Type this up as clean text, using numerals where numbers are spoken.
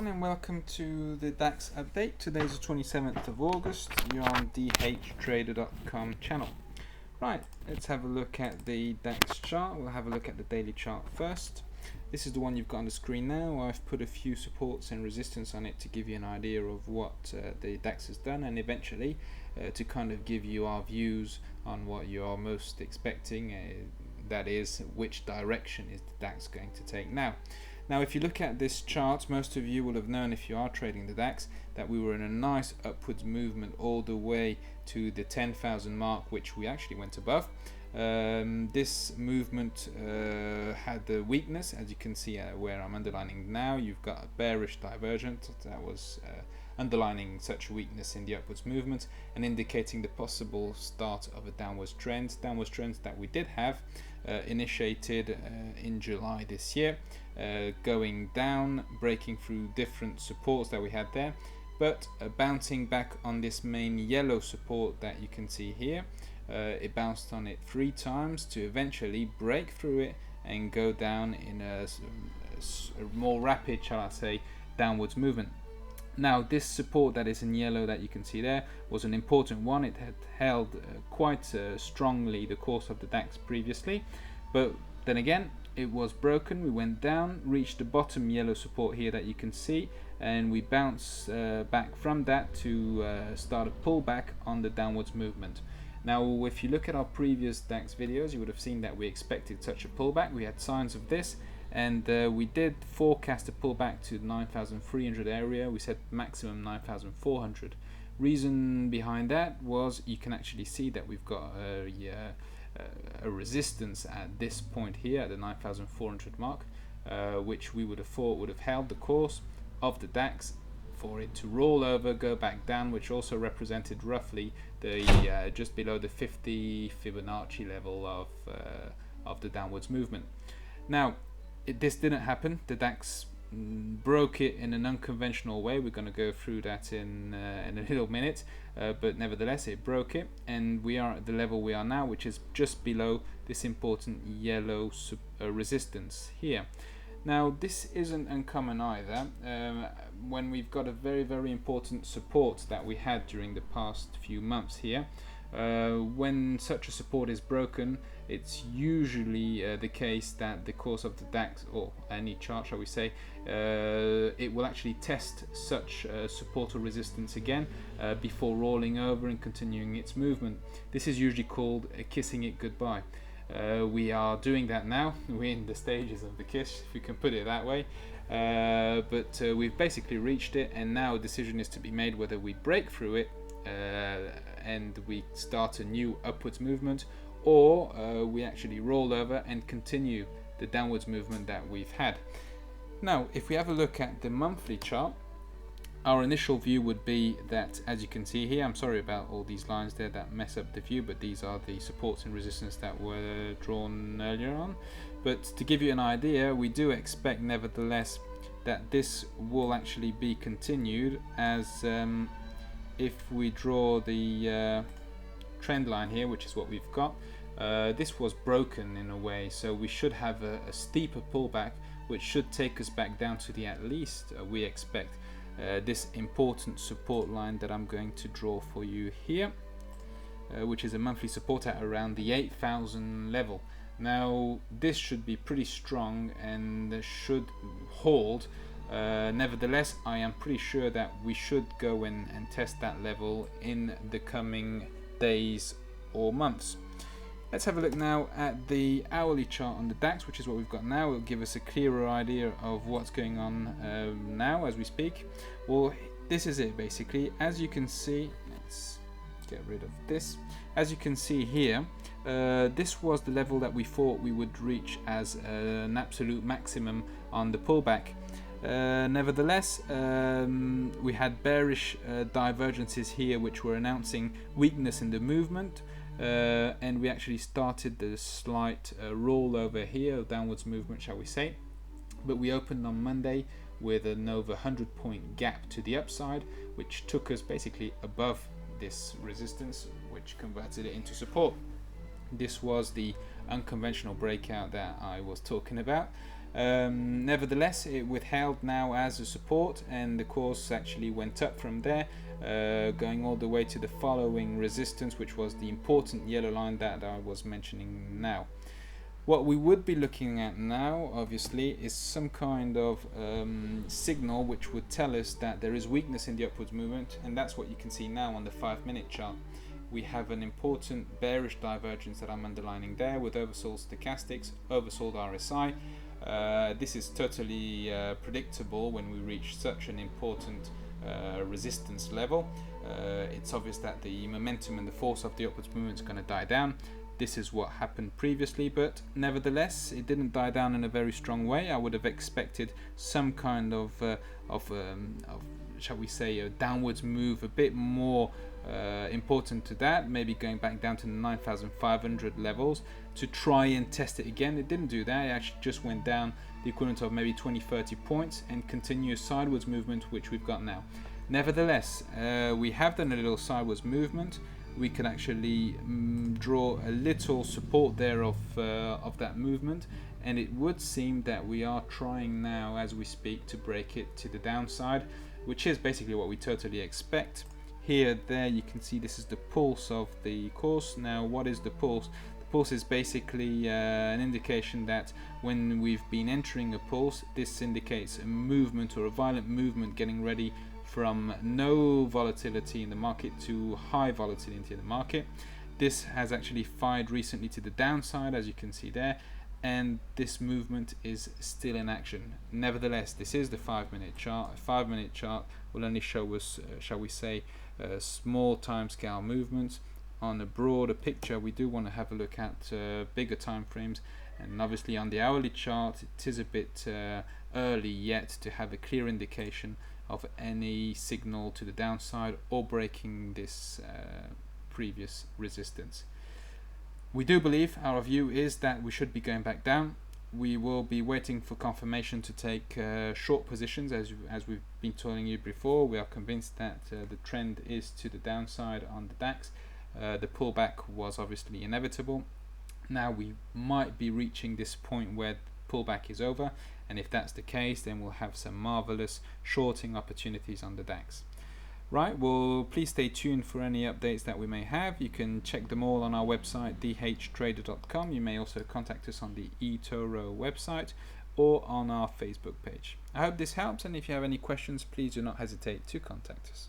everyone, and welcome to the DAX update. Today's the 27th of August. You're on dhtrader.com channel. Right, let's have a look at the DAX chart. We'll have a look at the daily chart first. This is the one you've got on the screen now. I've put a few supports and resistance on it to give you an idea of what the DAX has done, and eventually to kind of give you our views on what you are most expecting, that is, which direction is the DAX going to take. Now, if you look at this chart, most of you will have known, if you are trading the DAX, that we were in a nice upwards movement all the way to the 10,000 mark, which we actually went above. This movement had the weakness, as you can see where I'm underlining now. You've got a bearish divergent that was underlining such weakness in the upwards movement and indicating the possible start of a downwards trend that we did have initiated in July this year, going down, breaking through different supports that we had there, but bouncing back on this main yellow support that you can see here. It bounced on it 3 times to eventually break through it and go down in a more rapid, shall I say, downwards movement. Now, this support that is in yellow that you can see there was an important one. It had held quite strongly the course of the DAX previously, but then again it was broken. We went down, reached the bottom yellow support here that you can see, and we bounced back from that to start a pullback on the downwards movement. Now, if you look at our previous DAX videos, you would have seen that we expected such a pullback. We had signs of this, and we did forecast a pullback to 9,300 area. We said maximum 9,400. Reason behind that was you can actually see that we've got a resistance at this point here at the 9,400 mark, which we would have thought would have held the course of the DAX for it to roll over, go back down, which also represented roughly the just below the 50 Fibonacci level of the downwards movement. Now, this didn't happen. The DAX broke it in an unconventional way. We're going to go through that in a little minute, but nevertheless it broke it, and we are at the level we are now, which is just below this important yellow resistance here. Now, this isn't uncommon either. When we've got a very important support that we had during the past few months here, when such a support is broken, it's usually the case that the course of the DAX, or any chart shall we say, it will actually test such support or resistance again before rolling over and continuing its movement. This is usually called kissing it goodbye. We are doing that now. We're in the stages of the kiss, if you can put it that way, but we've basically reached it, and now a decision is to be made whether we break through it and we start a new upwards movement, or we actually roll over and continue the downwards movement that we've had. Now, if we have a look at the monthly chart, our initial view would be that, as you can see here, I'm sorry about all these lines there that mess up the view, but these are the supports and resistance that were drawn earlier on. But to give you an idea, we do expect nevertheless that this will actually be continued, as if we draw the trend line here, which is what we've got, this was broken in a way, so we should have a steeper pullback, which should take us back down to the, at least we expect, this important support line that I'm going to draw for you here, which is a monthly support at around the 8,000 level. Now, this should be pretty strong and should hold. Nevertheless, I am pretty sure that we should go in and test that level in the coming days or months. Let's have a look now at the hourly chart on the DAX, which is what we've got now. It'll give us a clearer idea of what's going on now as we speak. Well, this is it basically. As you can see, let's get rid of this. As you can see here, this was the level that we thought we would reach as an absolute maximum on the pullback. Nevertheless, we had bearish divergences here, which were announcing weakness in the movement. And we actually started the slight rollover here, downwards movement shall we say, but we opened on Monday with an over 100-point gap to the upside, which took us basically above this resistance, which converted it into support. This was the unconventional breakout that I was talking about. Nevertheless, it withheld now as a support, and the course actually went up from there, going all the way to the following resistance, which was the important yellow line that I was mentioning now. What we would be looking at now, obviously, is some kind of signal which would tell us that there is weakness in the upwards movement, and that's what you can see now on the 5-minute chart. We have an important bearish divergence that I'm underlining there with oversold stochastics, oversold RSI. This is totally predictable when we reach such an important resistance level. It's obvious that the momentum and the force of the upwards movement is going to die down. This is what happened previously, but nevertheless it didn't die down in a very strong way. I would have expected some kind of shall we say, a downwards move a bit more important to that, maybe going back down to the 9,500 levels to try and test it again. It didn't do that. It actually just went down the equivalent of maybe 20-30 points and continuous sideways movement, which we've got now. Nevertheless, we have done a little sideways movement. We can actually draw a little support there of that movement, and it would seem that we are trying now as we speak to break it to the downside, which is basically what we totally expect. Here, there, you can see this is the pulse of the course. Now, what is the pulse? The pulse is basically an indication that when we've been entering a pulse, this indicates a movement or a violent movement getting ready from no volatility in the market to high volatility in the market. This has actually fired recently to the downside, as you can see there, and this movement is still in action. Nevertheless, this is the 5-minute chart. A 5-minute chart will only show us, shall we say, small time scale movements. On a broader picture, we do want to have a look at bigger time frames, and obviously on the hourly chart it is a bit early yet to have a clear indication of any signal to the downside or breaking this previous resistance. We do believe, our view is that we should be going back down. We will be waiting for confirmation to take short positions, as we've been telling you before. We are convinced that the trend is to the downside on the DAX. The pullback was obviously inevitable. Now we might be reaching this point where pullback is over, and if that's the case, then we'll have some marvelous shorting opportunities on the DAX. Right, well, please stay tuned for any updates that we may have. You can check them all on our website, dhtrader.com. You may also contact us on the eToro website or on our Facebook page. I hope this helps, and if you have any questions, please do not hesitate to contact us.